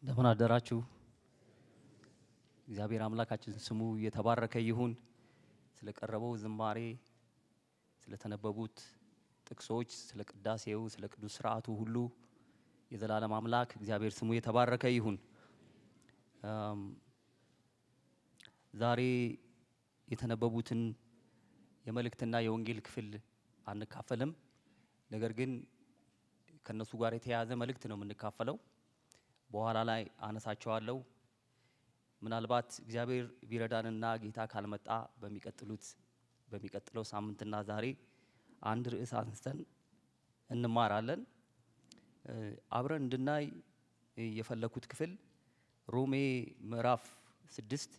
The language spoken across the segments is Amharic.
እንደምን አደራችሁ። እግዚአብሔር አምላካችን ስሙ የተባረከ ይሁን። ስለቀረበው ዝማሬ፣ ስለተነበቡት ጥቅሶች፣ ስለ ቅዳሴው፣ ስለ ቅዱስ ሥርዓቱ ሁሉ የዘላለም አምላክ እግዚአብሔር ስሙ የተባረከ ይሁን። ዛሬ የተነበቡትን የመልእክትና የወንጌል ክፍል አንካፈልም። ነገር ግን ከነሱ ጋር የተያያዘ መልእክት ነው የምንካፈለው። በኋላ ላይ አነሳቸዋለሁ። ምናልባት እግዚአብሔር ቢረዳንና ጌታ ካልመጣ በሚቀጥለው ሳምንትና ዛሬ አንድ ርዕስ አንስተን እንማራለን። አብረን እንድናይ የፈለኩት ክፍል ሮሜ ምዕራፍ 6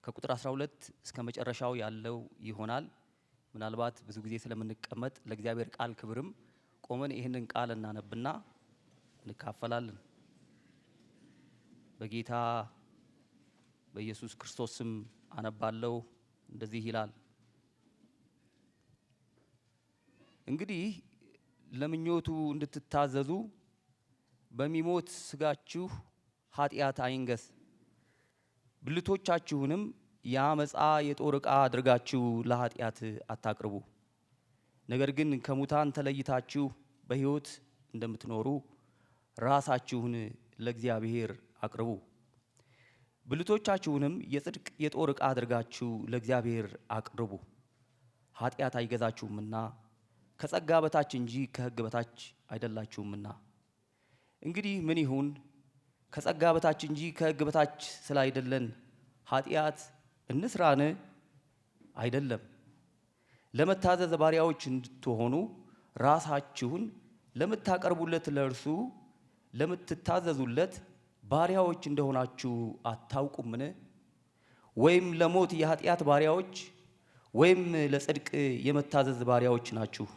ከቁጥር 12 እስከ መጨረሻው ያለው ይሆናል። ምናልባት ብዙ ጊዜ ስለምንቀመጥ ለእግዚአብሔር ቃል ክብርም ቆመን ይህንን ቃል እናነብና እንካፈላለን። በጌታ በኢየሱስ ክርስቶስ ስም አነባለሁ። እንደዚህ ይላል። እንግዲህ ለምኞቱ እንድትታዘዙ በሚሞት ስጋችሁ ኃጢአት አይንገስ፣ ብልቶቻችሁንም የአመፃ የጦር ዕቃ አድርጋችሁ ለኃጢአት አታቅርቡ። ነገር ግን ከሙታን ተለይታችሁ በሕይወት እንደምትኖሩ ራሳችሁን ለእግዚአብሔር አቅርቡ። ብልቶቻችሁንም የጽድቅ የጦር ዕቃ አድርጋችሁ ለእግዚአብሔር አቅርቡ። ኃጢአት አይገዛችሁምና ከጸጋ በታች እንጂ ከሕግ በታች አይደላችሁምና። እንግዲህ ምን ይሁን? ከጸጋ በታች እንጂ ከሕግ በታች ስላይደለን ኃጢአት እንስራን? አይደለም። ለመታዘዝ ባሪያዎች እንድትሆኑ ራሳችሁን ለምታቀርቡለት ለእርሱ ለምትታዘዙለት ባሪያዎች እንደሆናችሁ አታውቁምን? ወይም ለሞት የኃጢአት ባሪያዎች ወይም ለጽድቅ የመታዘዝ ባሪያዎች ናችሁ።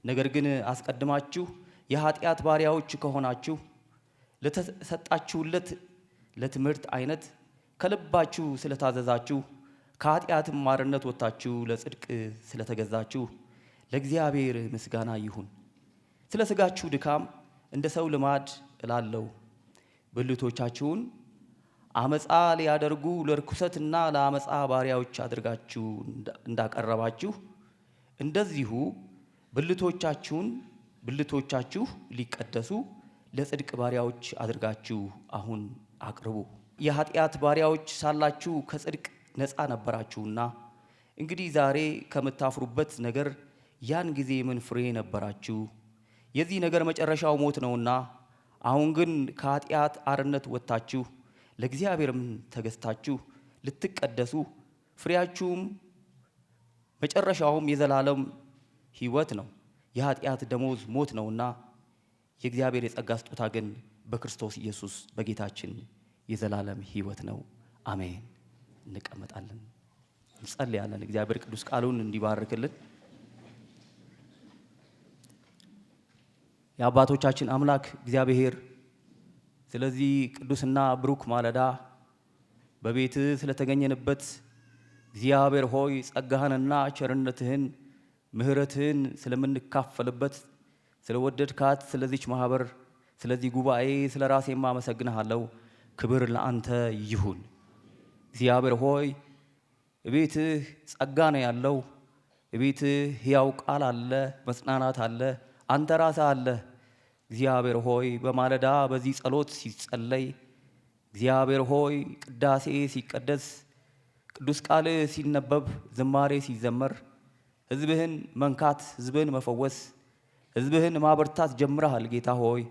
ነገር ግን አስቀድማችሁ የኃጢአት ባሪያዎች ከሆናችሁ ለተሰጣችሁለት ለትምህርት አይነት ከልባችሁ ስለታዘዛችሁ ከኃጢአትም ባርነት ወጥታችሁ ለጽድቅ ስለተገዛችሁ ለእግዚአብሔር ምስጋና ይሁን። ስለ ሥጋችሁ ድካም እንደ ሰው ልማድ እላለሁ፣ ብልቶቻችሁን አመፃ ሊያደርጉ ለርኩሰትና ለአመፃ ባሪያዎች አድርጋችሁ እንዳቀረባችሁ እንደዚሁ ብልቶቻችሁ ሊቀደሱ ለጽድቅ ባሪያዎች አድርጋችሁ አሁን አቅርቡ። የኃጢአት ባሪያዎች ሳላችሁ ከጽድቅ ነፃ ነበራችሁና፣ እንግዲህ ዛሬ ከምታፍሩበት ነገር ያን ጊዜ ምን ፍሬ ነበራችሁ? የዚህ ነገር መጨረሻው ሞት ነውና፣ አሁን ግን ከኃጢአት አርነት ወጥታችሁ ለእግዚአብሔርም ተገዝታችሁ ልትቀደሱ ፍሬያችሁም መጨረሻውም የዘላለም ሕይወት ነው። የኃጢአት ደሞዝ ሞት ነውና፣ የእግዚአብሔር የጸጋ ስጦታ ግን በክርስቶስ ኢየሱስ በጌታችን የዘላለም ሕይወት ነው። አሜን። እንቀመጣለን፣ እንጸልያለን። እግዚአብሔር ቅዱስ ቃሉን እንዲባርክልን። የአባቶቻችን አምላክ እግዚአብሔር ስለዚህ ቅዱስና ብሩክ ማለዳ በቤትህ ስለተገኘንበት እግዚአብሔር ሆይ ጸጋህንና ቸርነትህን ምሕረትህን ስለምንካፈልበት ስለወደድካት ስለዚች ማህበር ስለዚህ ጉባኤ ስለ ራሴም አመሰግንሃለሁ። ክብር ለአንተ ይሁን። እግዚአብሔር ሆይ ቤትህ ጸጋ ነው ያለው። ቤትህ ሕያው ቃል አለ፣ መጽናናት አለ፣ አንተ ራስህ አለ። እግዚአብሔር ሆይ በማለዳ በዚህ ጸሎት ሲጸለይ፣ እግዚአብሔር ሆይ ቅዳሴ ሲቀደስ፣ ቅዱስ ቃል ሲነበብ፣ ዝማሬ ሲዘመር፣ ሕዝብህን መንካት፣ ሕዝብህን መፈወስ፣ ሕዝብህን ማበርታት ጀምረሃል። ጌታ ሆይ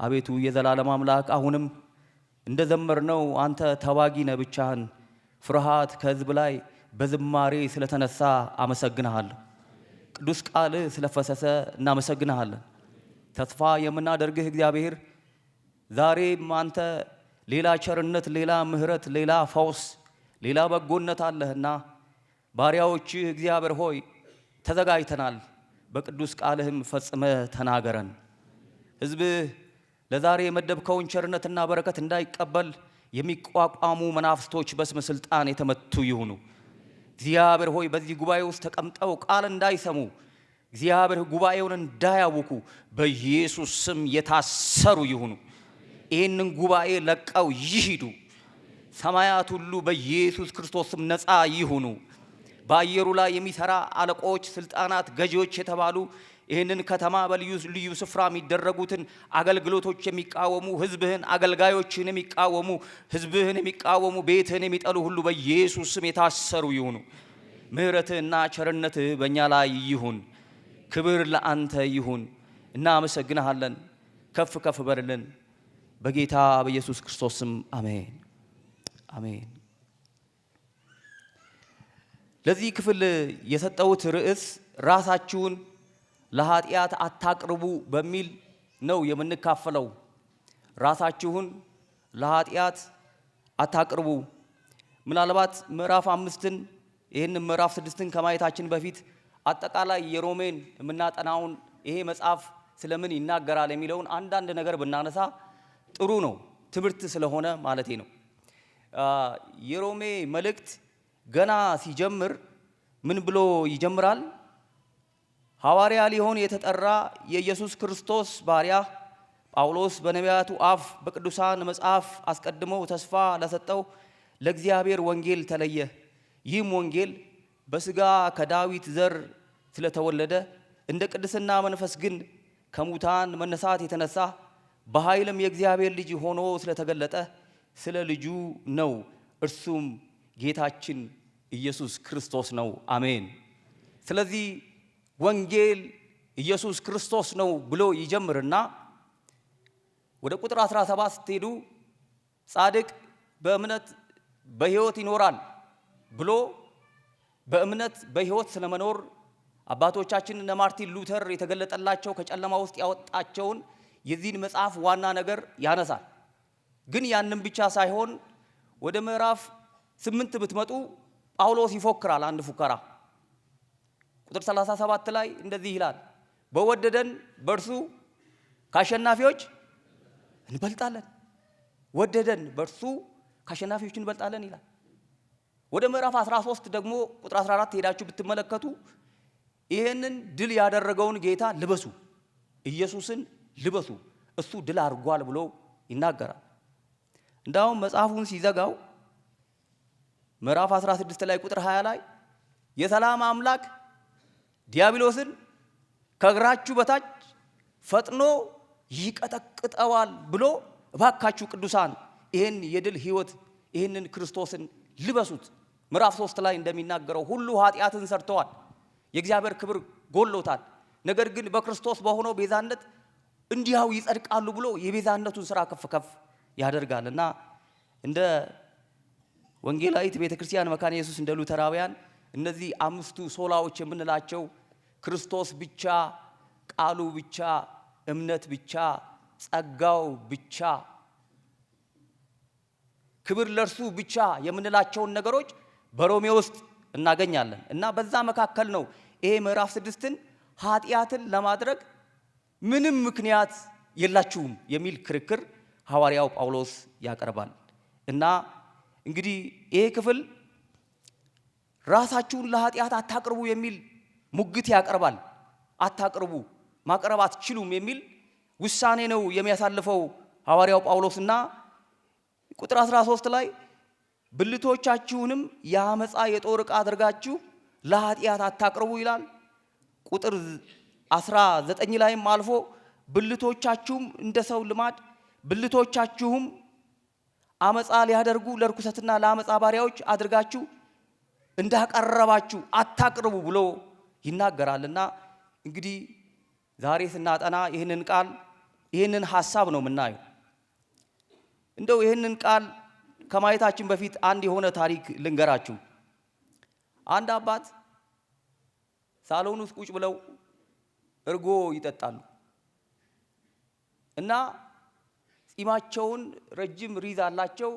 አቤቱ የዘላለም አምላክ አሁንም እንደ ዘመርነው አንተ ተዋጊ ነህ ብቻህን። ፍርሃት ከሕዝብ ላይ በዝማሬ ስለተነሳ አመሰግንሃለሁ። ቅዱስ ቃል ስለፈሰሰ እናመሰግንሃለን። ተስፋ የምናደርግህ እግዚአብሔር ዛሬም አንተ ሌላ ቸርነት፣ ሌላ ምሕረት፣ ሌላ ፈውስ፣ ሌላ በጎነት አለህና ባሪያዎችህ እግዚአብሔር ሆይ ተዘጋጅተናል። በቅዱስ ቃልህም ፈጽመ ተናገረን። ሕዝብህ ለዛሬ የመደብከውን ቸርነትና በረከት እንዳይቀበል የሚቋቋሙ መናፍስቶች በስም ስልጣን የተመቱ ይሁኑ። እግዚአብሔር ሆይ በዚህ ጉባኤ ውስጥ ተቀምጠው ቃል እንዳይሰሙ እግዚአብሔር ጉባኤውን እንዳያውኩ በኢየሱስ ስም የታሰሩ ይሁኑ። ይህንን ጉባኤ ለቀው ይሂዱ። ሰማያት ሁሉ በኢየሱስ ክርስቶስም ነፃ ይሁኑ። በአየሩ ላይ የሚሰራ አለቆች፣ ስልጣናት፣ ገዢዎች የተባሉ ይህንን ከተማ በልዩ ልዩ ስፍራ የሚደረጉትን አገልግሎቶች የሚቃወሙ ህዝብህን፣ አገልጋዮችን የሚቃወሙ ህዝብህን የሚቃወሙ ቤትህን የሚጠሉ ሁሉ በኢየሱስ ስም የታሰሩ ይሁኑ። ምህረትህና ቸርነትህ በእኛ ላይ ይሁን። ክብር ለአንተ ይሁን። እናመሰግንሃለን። ከፍ ከፍ በርልን። በጌታ በኢየሱስ ክርስቶስ ስም አሜን አሜን። ለዚህ ክፍል የሰጠሁት ርዕስ ራሳችሁን ለኃጢአት አታቅርቡ በሚል ነው የምንካፈለው። ራሳችሁን ለኃጢአት አታቅርቡ። ምናልባት ምዕራፍ 5ን ይህንን ምዕራፍ 6ን ከማየታችን በፊት አጠቃላይ የሮሜን የምናጠናውን ይሄ መጽሐፍ ስለምን ይናገራል የሚለውን አንዳንድ ነገር ብናነሳ ጥሩ ነው፣ ትምህርት ስለሆነ ማለቴ ነው። የሮሜ መልእክት ገና ሲጀምር ምን ብሎ ይጀምራል? ሐዋርያ ሊሆን የተጠራ የኢየሱስ ክርስቶስ ባሪያ ጳውሎስ በነቢያቱ አፍ በቅዱሳን መጽሐፍ አስቀድሞ ተስፋ ለሰጠው ለእግዚአብሔር ወንጌል ተለየ። ይህም ወንጌል በሥጋ ከዳዊት ዘር ስለተወለደ እንደ ቅድስና መንፈስ ግን ከሙታን መነሳት የተነሳ በኃይልም የእግዚአብሔር ልጅ ሆኖ ስለተገለጠ ስለ ልጁ ነው። እርሱም ጌታችን ኢየሱስ ክርስቶስ ነው። አሜን። ስለዚህ ወንጌል ኢየሱስ ክርስቶስ ነው ብሎ ይጀምርና ወደ ቁጥር 17 ስትሄዱ ጻድቅ በእምነት በሕይወት ይኖራል ብሎ በእምነት በሕይወት ስለመኖር አባቶቻችን እነ ማርቲን ሉተር የተገለጠላቸው ከጨለማ ውስጥ ያወጣቸውን የዚህን መጽሐፍ ዋና ነገር ያነሳል። ግን ያንን ብቻ ሳይሆን ወደ ምዕራፍ 8 ብትመጡ ጳውሎስ ይፎክራል። አንድ ፉከራ ቁጥር 37 ላይ እንደዚህ ይላል፣ በወደደን በእርሱ ከአሸናፊዎች እንበልጣለን። ወደደን በእርሱ ከአሸናፊዎች እንበልጣለን ይላል። ወደ ምዕራፍ 13 ደግሞ ቁጥር 14 ሄዳችሁ ብትመለከቱ ይህንን ድል ያደረገውን ጌታ ልበሱ፣ ኢየሱስን ልበሱ፣ እሱ ድል አድርጓል ብሎ ይናገራል። እንዳውም መጽሐፉን ሲዘጋው ምዕራፍ 16 ላይ ቁጥር 20 ላይ የሰላም አምላክ ዲያብሎስን ከእግራችሁ በታች ፈጥኖ ይቀጠቅጠዋል ብሎ እባካችሁ ቅዱሳን ይህን የድል ሕይወት ይህንን ክርስቶስን ልበሱት። ምዕራፍ 3 ላይ እንደሚናገረው ሁሉ ኃጢአትን ሰርተዋል፣ የእግዚአብሔር ክብር ጎሎታል፣ ነገር ግን በክርስቶስ በሆነው ቤዛነት እንዲያው ይጸድቃሉ ብሎ የቤዛነቱን ሥራ ከፍ ከፍ ያደርጋልና እንደ ወንጌላዊት ቤተክርስቲያን መካነ ኢየሱስ እንደ ሉተራውያን እነዚህ 5ቱ ሶላዎች የምንላቸው ክርስቶስ ብቻ፣ ቃሉ ብቻ፣ እምነት ብቻ፣ ጸጋው ብቻ፣ ክብር ለእርሱ ብቻ የምንላቸውን ነገሮች በሮሜ ውስጥ እናገኛለን። እና በዛ መካከል ነው ይሄ ምዕራፍ 6ን ኃጢአትን ለማድረግ ምንም ምክንያት የላችሁም የሚል ክርክር ሐዋርያው ጳውሎስ ያቀርባል። እና እንግዲህ ይሄ ክፍል ራሳችሁን ለኃጢአት አታቅርቡ የሚል ሙግት ያቀርባል። አታቅርቡ፣ ማቅረብ አትችሉም የሚል ውሳኔ ነው የሚያሳልፈው ሐዋርያው ጳውሎስና ቁጥር 13 ላይ ብልቶቻችሁንም የአመፃ የጦር ዕቃ አድርጋችሁ ለኃጢአት አታቅርቡ ይላል። ቁጥር 19 ላይም አልፎ ብልቶቻችሁም እንደ ሰው ልማድ ብልቶቻችሁም አመፃ ሊያደርጉ ለርኩሰትና ለአመፃ ባሪያዎች አድርጋችሁ እንዳቀረባችሁ አታቅርቡ ብሎ ይናገራልና እንግዲህ ዛሬ ስናጠና ይህንን ቃል ይህንን ሐሳብ ነው የምናየው። እንደው ይህንን ቃል ከማየታችን በፊት አንድ የሆነ ታሪክ ልንገራችሁ። አንድ አባት ሳሎን ውስጥ ቁጭ ብለው እርጎ ይጠጣሉ እና ጺማቸውን ረጅም ሪዝ አላቸው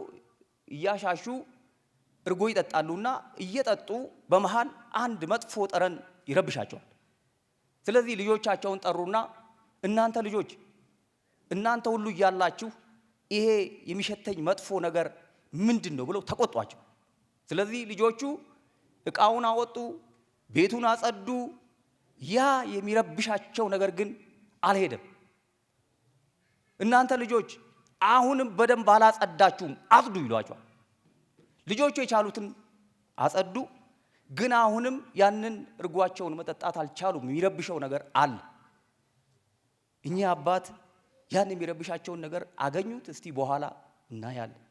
እያሻሹ እርጎ ይጠጣሉና እየጠጡ በመሃል አንድ መጥፎ ጠረን ይረብሻቸዋል። ስለዚህ ልጆቻቸውን ጠሩና እናንተ ልጆች እናንተ ሁሉ እያላችሁ ይሄ የሚሸተኝ መጥፎ ነገር ምንድን ነው ብለው ተቆጧቸው። ስለዚህ ልጆቹ ዕቃውን አወጡ፣ ቤቱን አጸዱ። ያ የሚረብሻቸው ነገር ግን አልሄደም። እናንተ ልጆች አሁንም በደንብ አላጸዳችሁም አጽዱ ይሏቸዋል። ልጆቹ የቻሉትን አጸዱ፣ ግን አሁንም ያንን እርጓቸውን መጠጣት አልቻሉም። የሚረብሸው ነገር አለ። እኚህ አባት ያን የሚረብሻቸውን ነገር አገኙት። እስቲ በኋላ እናያለን።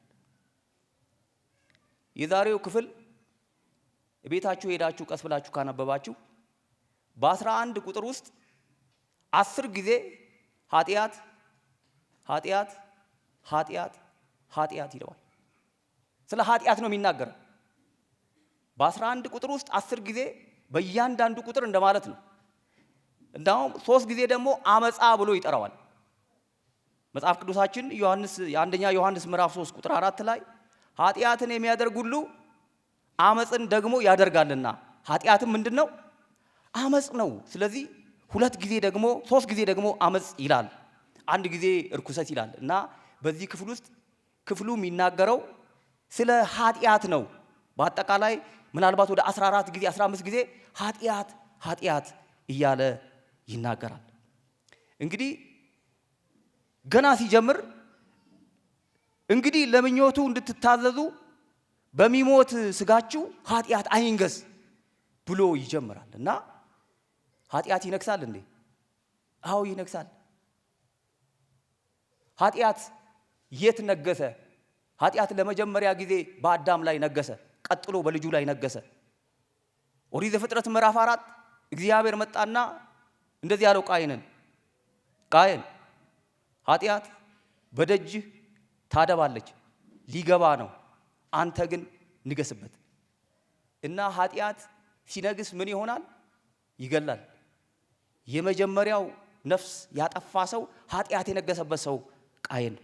የዛሬው ክፍል ቤታችሁ ሄዳችሁ ቀስ ብላችሁ ካነበባችሁ በ11 ቁጥር ውስጥ 10 ጊዜ ኃጢአት ኃጢአት ኃጢአት ኃጢአት ይለዋል። ስለ ኃጢአት ነው የሚናገረው። በ11 ቁጥር ውስጥ 10 ጊዜ በእያንዳንዱ ቁጥር እንደማለት ነው። እንዳውም 3 ጊዜ ደግሞ አመፃ ብሎ ይጠራዋል። መጽሐፍ ቅዱሳችን የአንደኛ ዮሐንስ ምዕራፍ 3 ቁጥር 4 ላይ ኃጢአትን የሚያደርግ ሁሉ አመፅን ደግሞ ያደርጋልና ኃጢአትም ምንድነው? አመፅ ነው። ስለዚህ 2 ጊዜ ደግሞ 3 ጊዜ ደግሞ አመፅ ይላል፣ 1 ጊዜ እርኩሰት ይላል። እና በዚህ ክፍል ውስጥ ክፍሉ የሚናገረው ስለ ኃጢአት ነው። በአጠቃላይ ምናልባት ወደ 14 ጊዜ 15 ጊዜ ኃጢአት ኃጢአት እያለ ይናገራል። እንግዲህ ገና ሲጀምር እንግዲህ ለምኞቱ እንድትታዘዙ በሚሞት ስጋችሁ ኃጢአት አይንገስ ብሎ ይጀምራል። እና ኃጢአት ይነግሳል እንዴ? አዎ ይነግሳል። ኃጢአት የት ነገሰ? ኃጢአት ለመጀመሪያ ጊዜ በአዳም ላይ ነገሰ፣ ቀጥሎ በልጁ ላይ ነገሰ። ኦሪት ዘፍጥረት ምዕራፍ 4 እግዚአብሔር መጣና እንደዚህ ያለው ቃየንን፣ ቃየን ኃጢአት በደጅህ ታደባለች፣ ሊገባ ነው፣ አንተ ግን ንገስበት። እና ኃጢአት ሲነግስ ምን ይሆናል? ይገላል። የመጀመሪያው ነፍስ ያጠፋ ሰው ኃጢአት የነገሰበት ሰው ቃየን።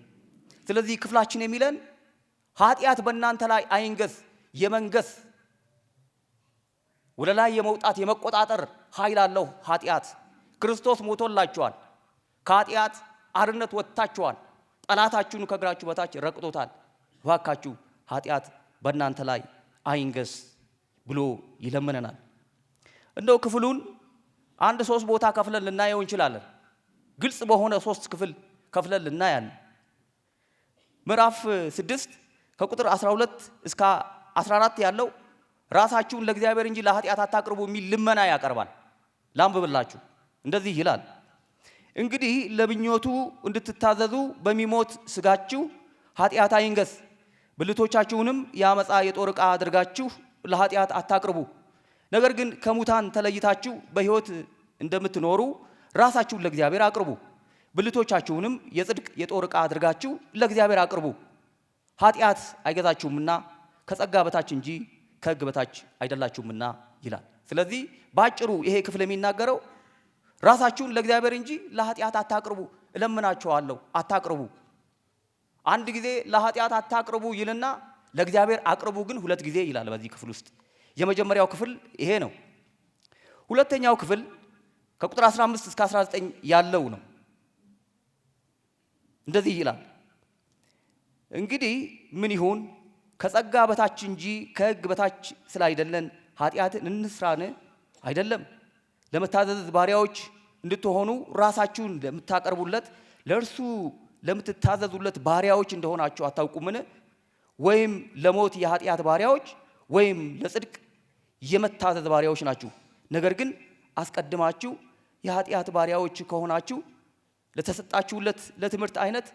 ስለዚህ ክፍላችን የሚለን ኃጢአት በእናንተ ላይ አይንገስ፣ የመንገስ ወደ ላይ የመውጣት የመቆጣጠር ኃይል አለው ኃጢአት። ክርስቶስ ሞቶላችኋል፣ ከኃጢአት አርነት ወጥታችኋል፣ ጠላታችሁን ከእግራችሁ በታች ረቅጦታል። እባካችሁ ኃጢአት በእናንተ ላይ አይንገስ ብሎ ይለምነናል። እንደው ክፍሉን 1-3 ቦታ ከፍለን ልናየው እንችላለን። ግልጽ በሆነ 3 ክፍል ከፍለን ልናያለን። ምዕራፍ 6 ከቁጥር 12 እስከ 14 ያለው ራሳችሁን ለእግዚአብሔር እንጂ ለኃጢአት አታቅርቡ የሚል ልመና ያቀርባል። ላንብብላችሁ። እንደዚህ ይላል፣ እንግዲህ ለምኞቱ እንድትታዘዙ በሚሞት ስጋችሁ ኃጢአት አይንገስ፣ ብልቶቻችሁንም የአመፃ የጦር ዕቃ አድርጋችሁ ለኃጢአት አታቅርቡ። ነገር ግን ከሙታን ተለይታችሁ በሕይወት እንደምትኖሩ ራሳችሁን ለእግዚአብሔር አቅርቡ፣ ብልቶቻችሁንም የጽድቅ የጦር ዕቃ አድርጋችሁ ለእግዚአብሔር አቅርቡ። ኃጢአት አይገዛችሁምና ከጸጋ በታች እንጂ ከሕግ በታች አይደላችሁምና ይላል። ስለዚህ ባጭሩ ይሄ ክፍል የሚናገረው ራሳችሁን ለእግዚአብሔር እንጂ ለኃጢአት አታቅርቡ፣ እለምናችኋለሁ አታቅርቡ። አንድ ጊዜ ለኃጢአት አታቅርቡ ይልና ለእግዚአብሔር አቅርቡ ግን 2 ጊዜ ይላል በዚህ ክፍል ውስጥ። የመጀመሪያው ክፍል ይሄ ነው። ሁለተኛው ክፍል ከቁጥር 15 እስከ 19 ያለው ነው። እንደዚህ ይላል፣ እንግዲህ ምን ይሁን? ከጸጋ በታች እንጂ ከሕግ በታች ስላይደለን ኃጢአትን እንስራን? አይደለም። ለመታዘዝ ባሪያዎች እንድትሆኑ ራሳችሁን ለምታቀርቡለት ለእርሱ ለምትታዘዙለት ባሪያዎች እንደሆናችሁ አታውቁምን? ወይም ለሞት የኃጢአት ባሪያዎች ወይም ለጽድቅ የመታዘዝ ባሪያዎች ናችሁ። ነገር ግን አስቀድማችሁ የኃጢአት ባሪያዎች ከሆናችሁ ለተሰጣችሁለት ለትምህርት አይነት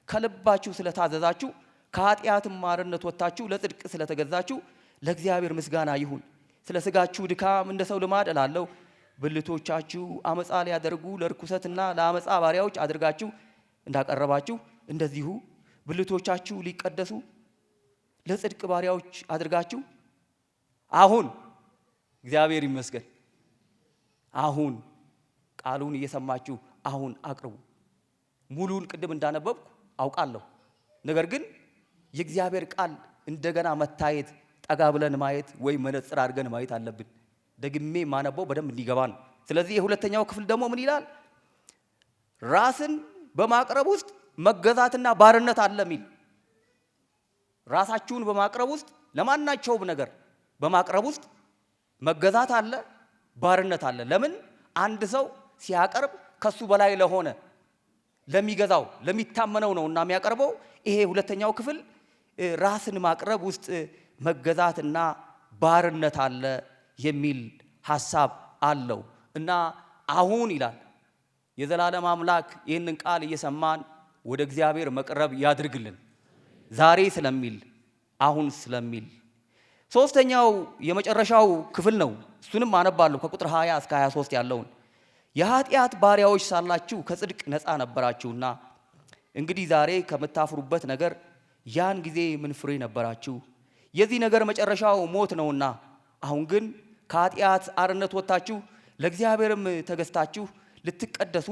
ከልባችሁ ስለታዘዛችሁ ከኃጢአትም ባርነት ወጥታችሁ ለጽድቅ ስለተገዛችሁ ለእግዚአብሔር ምስጋና ይሁን። ስለ ስጋችሁ ድካም እንደ ሰው ልማድ እላለሁ፣ ብልቶቻችሁ አመፃ ሊያደርጉ ለርኩሰትና ለአመፃ ባሪያዎች አድርጋችሁ እንዳቀረባችሁ እንደዚሁ ብልቶቻችሁ ሊቀደሱ ለጽድቅ ባሪያዎች አድርጋችሁ አሁን እግዚአብሔር ይመስገን አሁን ቃሉን እየሰማችሁ አሁን አቅርቡ። ሙሉን ቅድም እንዳነበብኩ አውቃለሁ። ነገር ግን የእግዚአብሔር ቃል እንደገና መታየት ጠጋ ብለን ማየት ወይ መነጽር አድርገን ማየት አለብን። ደግሜ ማነበው በደንብ እንዲገባ ነው። ስለዚህ የሁለተኛው ክፍል ደግሞ ምን ይላል? ራስን በማቅረብ ውስጥ መገዛትና ባርነት አለ ሚል። ራሳችሁን በማቅረብ ውስጥ ለማናቸውም ነገር በማቅረብ ውስጥ መገዛት አለ፣ ባርነት አለ። ለምን? አንድ ሰው ሲያቀርብ ከሱ በላይ ለሆነ ለሚገዛው ለሚታመነው ነውና የሚያቀርበው። ይሄ ሁለተኛው ክፍል ራስን ማቅረብ ውስጥ መገዛትና ባርነት አለ የሚል ሐሳብ አለው እና አሁን ይላል የዘላለም አምላክ ይህንን ቃል እየሰማን ወደ እግዚአብሔር መቅረብ ያድርግልን። ዛሬ ስለሚል አሁን ስለሚል ሶስተኛው የመጨረሻው ክፍል ነው። እሱንም አነባለሁ ከቁጥር 20 እስከ 23 ያለውን። የኃጢአት ባሪያዎች ሳላችሁ ከጽድቅ ነፃ ነበራችሁና እንግዲህ ዛሬ ከምታፍሩበት ነገር ያን ጊዜ ምን ፍሬ ነበራችሁ? የዚህ ነገር መጨረሻው ሞት ነውና አሁን ግን ከኃጢአት አርነት ወጥታችሁ ለእግዚአብሔርም ተገዝታችሁ ልትቀደሱ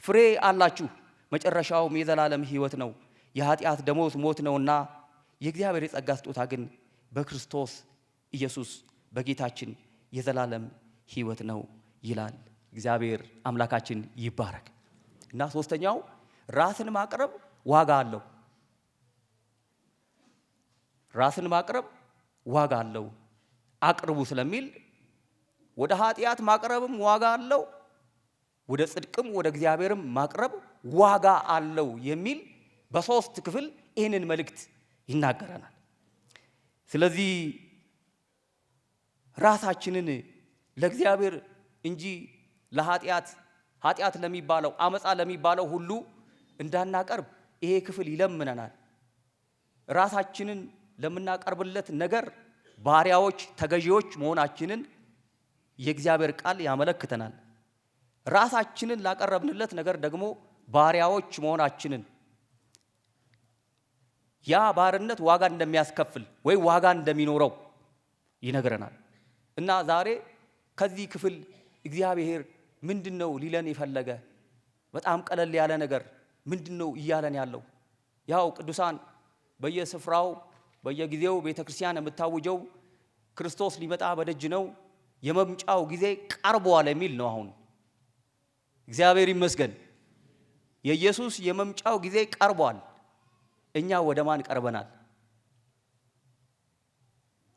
ፍሬ አላችሁ። መጨረሻውም የዘላለም ሕይወት ነው። የኃጢአት ደሞዝ ሞት ነውና የእግዚአብሔር የጸጋ ስጦታ ግን በክርስቶስ ኢየሱስ በጌታችን የዘላለም ሕይወት ነው ይላል። እግዚአብሔር አምላካችን ይባረክ። እና ሶስተኛው ራስን ማቅረብ ዋጋ አለው። ራስን ማቅረብ ዋጋ አለው። አቅርቡ ስለሚል ወደ ኃጢአት ማቅረብም ዋጋ አለው፣ ወደ ጽድቅም ወደ እግዚአብሔርም ማቅረብ ዋጋ አለው የሚል በሶስት ክፍል ይህንን መልእክት ይናገረናል። ስለዚህ ራሳችንን ለእግዚአብሔር እንጂ ኃጢአት ለሚባለው አመፃ ለሚባለው ሁሉ እንዳናቀርብ ይሄ ክፍል ይለምነናል። ራሳችንን ለምናቀርብለት ነገር ባሪያዎች ተገዢዎች መሆናችንን የእግዚአብሔር ቃል ያመለክተናል። ራሳችንን ላቀረብንለት ነገር ደግሞ ባሪያዎች መሆናችንን ያ ባርነት ዋጋ እንደሚያስከፍል ወይ ዋጋ እንደሚኖረው ይነግረናል። እና ዛሬ ከዚህ ክፍል እግዚአብሔር ምንድነው ሊለን የፈለገ? በጣም ቀለል ያለ ነገር ምንድነው እያለን ያለው? ያው ቅዱሳን በየስፍራው በየጊዜው ቤተክርስቲያን የምታውጀው ክርስቶስ ሊመጣ በደጅ ነው፣ የመምጫው ጊዜ ቀርቧል የሚል ነው። አሁን እግዚአብሔር ይመስገን የኢየሱስ የመምጫው ጊዜ ቀርቧል። እኛ ወደ ማን ቀርበናል?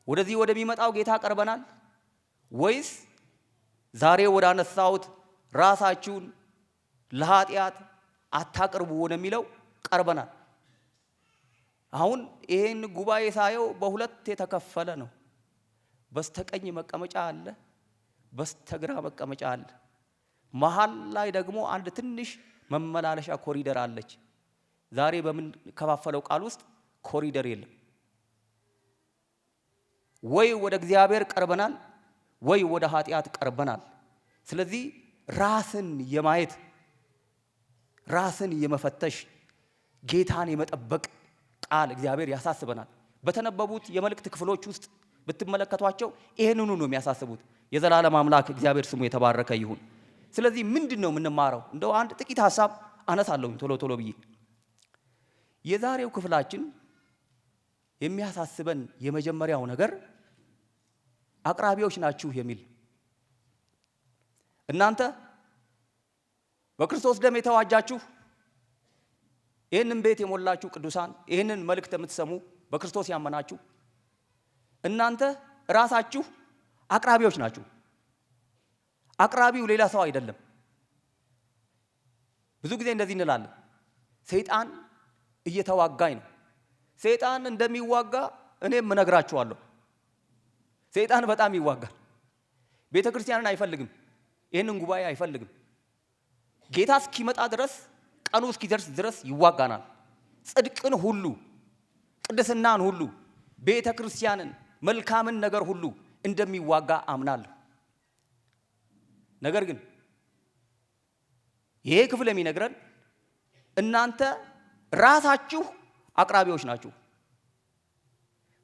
ወደዚህ ወደሚመጣው ጌታ ቀርበናል ወይስ ዛሬ ወደ አነሳሁት ራሳችሁን ለኃጢአት አታቅርቡ ወደሚለው ቀርበናል? አሁን ይሄን ጉባኤ ሳየው በሁለት የተከፈለ ነው። በስተቀኝ መቀመጫ አለ፣ በስተግራ መቀመጫ አለ። መሃል ላይ ደግሞ አንድ ትንሽ መመላለሻ ኮሪደር አለች። ዛሬ በምን ከፋፈለው ቃል ውስጥ ኮሪደር የለም። ወይ ወደ እግዚአብሔር ቀርበናል ወይ ወደ ኃጢአት ቀርበናል። ስለዚህ ራስን የማየት ራስን የመፈተሽ ጌታን የመጠበቅ ቃል እግዚአብሔር ያሳስበናል። በተነበቡት የመልእክት ክፍሎች ውስጥ ብትመለከቷቸው ይሄንኑ ነው የሚያሳስቡት። የዘላለም አምላክ እግዚአብሔር ስሙ የተባረከ ይሁን። ስለዚህ ምንድነው የምንማረው? እንደው አንድ ጥቂት ሐሳብ አነሳለሁ ቶሎ ብዬ። የዛሬው ክፍላችን የሚያሳስበን የመጀመሪያው ነገር አቅራቢዎች ናችሁ የሚል። እናንተ በክርስቶስ ደም የተዋጃችሁ ይህንን ቤት የሞላችሁ ቅዱሳን፣ ይህንን መልእክት የምትሰሙ በክርስቶስ ያመናችሁ እናንተ ራሳችሁ አቅራቢዎች ናችሁ። አቅራቢው ሌላ ሰው አይደለም። ብዙ ጊዜ እንደዚህ እንላለን፣ ሰይጣን እየተዋጋኝ ነው። ሰይጣን እንደሚዋጋ እኔም እነግራችኋለሁ። ሰይጣን በጣም ይዋጋል። ቤተ ክርስቲያንን አይፈልግም፣ ይህንን ጉባኤ አይፈልግም። ጌታ እስኪመጣ ድረስ ቀኑ እስኪደርስ ድረስ ይዋጋናል። ጽድቅን ሁሉ፣ ቅድስናን ሁሉ፣ ቤተ ክርስቲያንን፣ መልካምን ነገር ሁሉ እንደሚዋጋ አምናለሁ። ነገር ግን ይሄ ክፍል የሚነግረን እናንተ ራሳችሁ አቅራቢዎች ናችሁ።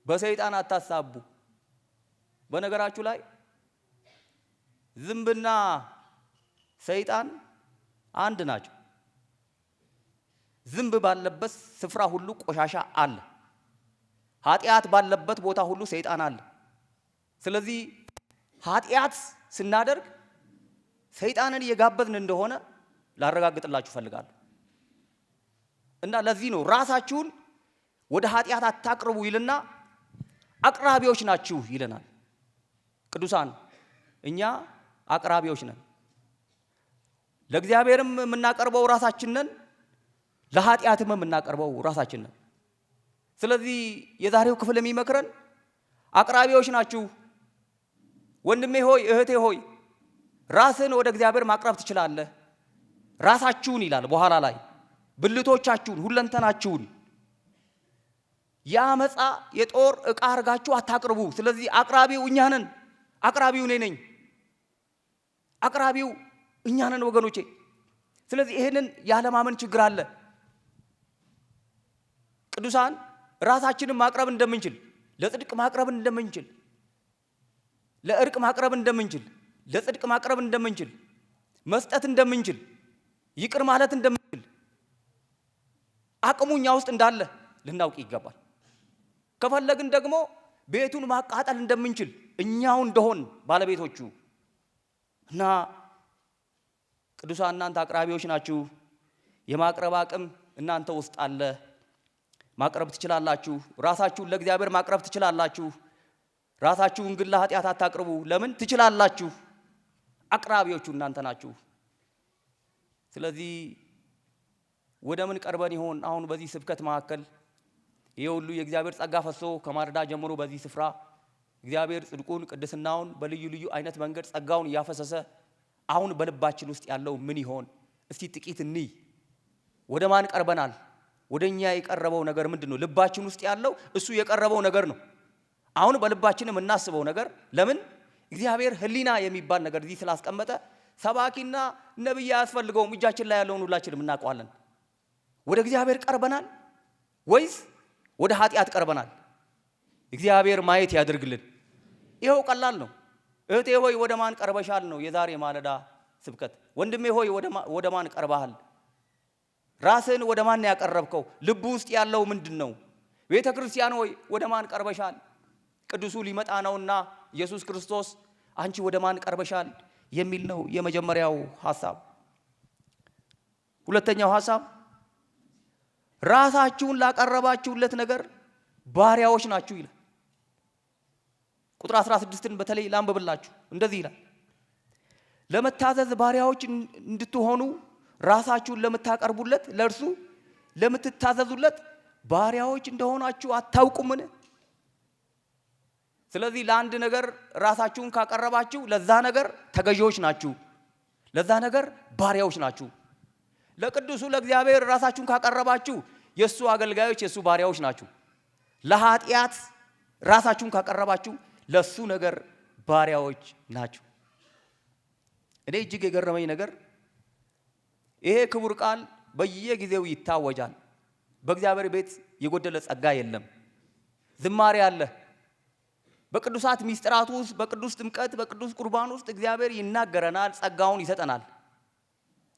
በሰይጣን አታሳቡ። በነገራችሁ ላይ ዝንብና ሰይጣን አንድ ናቸው። ዝንብ ባለበት ስፍራ ሁሉ ቆሻሻ አለ። ኃጢአት ባለበት ቦታ ሁሉ ሰይጣን አለ። ስለዚህ ኃጢአት ስናደርግ ሰይጣንን እየጋበዝን እንደሆነ ላረጋግጥላችሁ ፈልጋለሁ። እና ለዚህ ነው ራሳችሁን ወደ ኃጢአት አታቅርቡ ይልና አቅራቢዎች ናችሁ ይለናል። ቅዱሳን እኛ አቅራቢዎች ነን። ለእግዚአብሔርም የምናቀርበው ራሳችንን ለኃጢአትም የምናቀርበው ራሳችንን። ስለዚህ የዛሬው ክፍል የሚመክረን አቅራቢዎች ናችሁ። ወንድሜ ሆይ እህቴ ሆይ ራስን ወደ እግዚአብሔር ማቅረብ ትችላለህ። ራሳችሁን ይላል በኋላ ላይ ብልቶቻችሁን፣ ሁለንተናችሁን ያመጻ የጦር ዕቃ አርጋችሁ አታቅርቡ። ስለዚህ አቅራቢው እኛ ነን። አቅራቢው እኔ ነኝ። አቅራቢው እኛ ነን ወገኖቼ። ስለዚህ ይሄንን ያለማመን ችግር አለ። ቅዱሳን ራሳችንን ማቅረብ እንደምንችል፣ ለጽድቅ ማቅረብ እንደምንችል፣ ለእርቅ ማቅረብ እንደምንችል፣ ለጽድቅ ማቅረብ እንደምንችል፣ መስጠት እንደምንችል፣ ይቅር ማለት እንደምንችል አቅሙ እኛ ውስጥ እንዳለ ልናውቅ ይገባል። ከፈለግን ደግሞ ቤቱን ማቃጠል እንደምንችል እኛው እንደሆን ባለቤቶቹ እና ቅዱሳን እናንተ አቅራቢዎች ናችሁ። የማቅረብ አቅም እናንተ ውስጥ አለ። ማቅረብ ትችላላችሁ። ራሳችሁን ለእግዚአብሔር ማቅረብ ትችላላችሁ። ራሳችሁን ግን ለኃጢአት አታቅርቡ። ለምን? ትችላላችሁ። አቅራቢዎቹ እናንተ ናችሁ። ስለዚህ ወደ ምን ቀርበን ይሆን? አሁን በዚህ ስብከት መካከል ይሄ ሁሉ የእግዚአብሔር ጸጋ ፈሶ ከማለዳ ጀምሮ በዚህ ስፍራ እግዚአብሔር ጽድቁን፣ ቅድስናውን በልዩ ልዩ አይነት መንገድ ጸጋውን እያፈሰሰ አሁን በልባችን ውስጥ ያለው ምን ይሆን? እስቲ ጥቂት እንይ። ወደ ማን ቀርበናል? ወደኛ የቀረበው ነገር ምንድነው? ልባችን ውስጥ ያለው እሱ የቀረበው ነገር ነው። አሁን በልባችን የምናስበው ነገር ለምን? እግዚአብሔር ሕሊና የሚባል ነገር እዚህ ስላስቀመጠ ሰባኪና ነብይ አያስፈልገውም። እጃችን ላይ ያለውን ሁላችንም እናውቀዋለን። ወደ እግዚአብሔር ቀርበናል ወይስ ወደ ኃጢአት ቀርበናል? እግዚአብሔር ማየት ያድርግልን። ይሄው ቀላል ነው። እህቴ ሆይ ወደ ማን ቀርበሻል ነው የዛሬ ማለዳ ስብከት። ወንድሜ ሆይ ወደ ማን ቀርበሃል? ራስን ወደ ማን ያቀረብከው? ልቡ ውስጥ ያለው ምንድነው? ቤተ ክርስቲያን ሆይ ወደ ማን ቀርበሻል? ቅዱሱ ሊመጣ ነውና ኢየሱስ ክርስቶስ አንቺ ወደ ማን ቀርበሻል የሚል ነው የመጀመሪያው ሐሳብ። ሁለተኛው ሐሳብ ራሳችሁን ላቀረባችሁለት ነገር ባሪያዎች ናችሁ ይላል። ቁጥር 16ን በተለይ ላንብብላችሁ። እንደዚህ ይላል፣ ለመታዘዝ ባሪያዎች እንድትሆኑ ራሳችሁን ለምታቀርቡለት ለእርሱ ለምትታዘዙለት ባሪያዎች እንደሆናችሁ አታውቁምን? ስለዚህ ለአንድ ነገር ራሳችሁን ካቀረባችሁ ለዛ ነገር ተገዢዎች ናችሁ፣ ለዛ ነገር ባሪያዎች ናችሁ። ለቅዱሱ ለእግዚአብሔር ራሳችሁን ካቀረባችሁ የሱ አገልጋዮች፣ የሱ ባሪያዎች ናችሁ። ለኃጢአት ራሳችሁን ካቀረባችሁ ለሱ ነገር ባሪያዎች ናችሁ። እኔ እጅግ የገረመኝ ነገር ይሄ ክቡር ቃል በየጊዜው ይታወጃል። በእግዚአብሔር ቤት የጎደለ ጸጋ የለም። ዝማሬ አለ። በቅዱሳት ሚስጥራት ውስጥ፣ በቅዱስ ጥምቀት፣ በቅዱስ ቁርባን ውስጥ እግዚአብሔር ይናገረናል፣ ጸጋውን ይሰጠናል።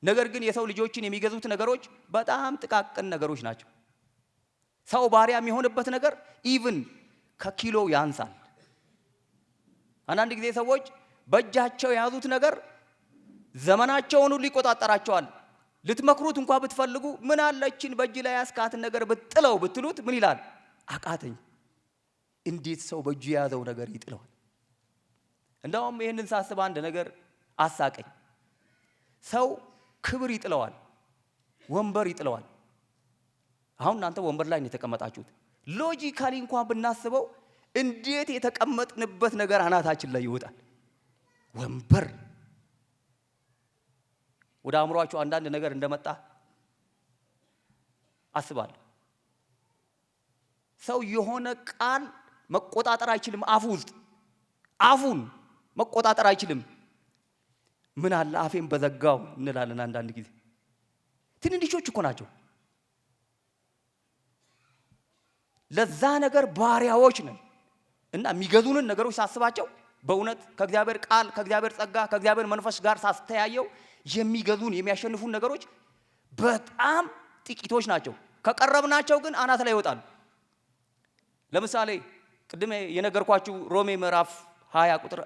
ነገር ግን የሰው ልጆችን የሚገዙት ነገሮች በጣም ጥቃቅን ነገሮች ናቸው። ሰው ባሪያ የሚሆንበት ነገር ኢቭን ከኪሎ ያንሳል። አንዳንድ ጊዜ ሰዎች በእጃቸው የያዙት ነገር ዘመናቸውን ሁሉ ይቆጣጠራቸዋል። ልትመክሩት እንኳን ብትፈልጉ ምን አለችን በእጅ ላይ ያስካትን ነገር ብጥለው ብትሉት ምን ይላል? አቃተኝ። እንዴት ሰው በእጁ የያዘው ነገር ይጥለዋል? እንደውም ይህንን ሳስብ አንድ ነገር አሳቀኝ። ሰው ክብር ይጥለዋል፣ ወንበር ይጥለዋል። አሁን እናንተ ወንበር ላይ ነው የተቀመጣችሁት። ሎጂካሊ እንኳን ብናስበው እንዴት የተቀመጥንበት ነገር አናታችን ላይ ይወጣል? ወንበር። ወደ አእምሯችሁ አንዳንድ ነገር እንደመጣ አስባለሁ። ሰው የሆነ ቃል መቆጣጠር አይችልም። አፉ ውስጥ አፉን መቆጣጠር አይችልም። ምን አለ አፌን በዘጋው እንላለን አንዳንድ ጊዜ። ትንንሾች እኮ ናቸው። ለዛ ነገር ባሪያዎች ነን እና የሚገዙንን ነገሮች ሳስባቸው በእውነት ከእግዚአብሔር ቃል፣ ከእግዚአብሔር ጸጋ፣ ከእግዚአብሔር መንፈስ ጋር ሳስተያየው የሚገዙን የሚያሸንፉን ነገሮች በጣም ጥቂቶች ናቸው። ከቀረብናቸው ግን አናት ላይ ይወጣሉ። ለምሳሌ ቅድም የነገርኳችሁ ሮሜ ምዕራፍ 20